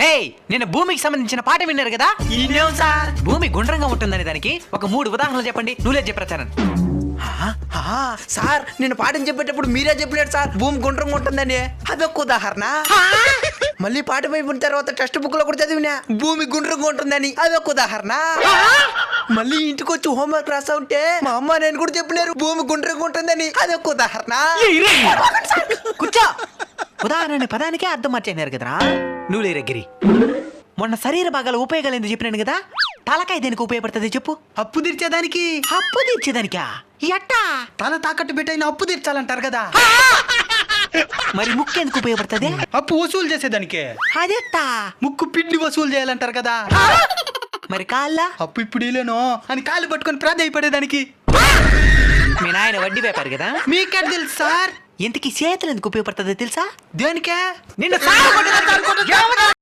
రేయ్ నిన్న భూమికి సంబంధించిన పాట విన్నారు కదా ఈయనేం సార్? భూమి గుండ్రంగా ఉంటుందని దానికి ఒక 3 ఉదాహరణలు చెప్పండి. నువ్వులే చెప్పాను. సార్ నేను పాఠం చెప్పేటప్పుడు మీరే చెప్పలేడు సార్ భూమి గుండ్రంగా ఉంటుందని. అదొక ఉదాహరణ. మళ్ళీ పాఠం అయిపోయిన తర్వాత టెక్స్ట్ బుక్ లో కూడా చదివినా భూమి గుండ్రంగా ఉంటుందని. అదొక ఉదాహరణ. మళ్ళీ ఇంటికి వచ్చి హోంవర్క్ రాసా ఉంటే మా అమ్మ నేను కూడా చెప్పలేరు భూమి గుండ్రంగా ఉంటుందని. అదొక ఉదాహరణ. కూర్చో. ఉదాహరణ పదానికే అర్థం మార్చేనారు కదరా. నువ్వులే రగ్గిరి. మొన్న శరీర భాగాల ఉపయోగాలు ఎందుకు చెప్పినాను కదా. తలకాయ దేనికి ఉపయోగపడుతుంది చెప్పు. అప్పు తీర్చేదానికి. అప్పు తీర్చేదానికా? ఎట్టా? తల తాకట్టు పెట్టైన అప్పు తీర్చాలంటారు కదా. మరి ముక్కు ఎందుకు ఉపయోగపడుతుంది? అప్పు వసూలు చేసేదానికే. అదెట్టా? ముక్కు పిండి వసూలు చేయాలంటారు కదా. మరి కాళ్ళ? అప్పు ఇప్పుడు ఇలేను అని కాళ్ళు పట్టుకొని ప్రాధాయపడేదానికి. మీ నాయన వడ్డీ వ్యాపారి కదా. మీకే తెలుసు సార్. ఇంతకీ చేతులు ఎందుకు ఉపయోగపడుతుంది తెలుసా? దేనికే? నిన్ను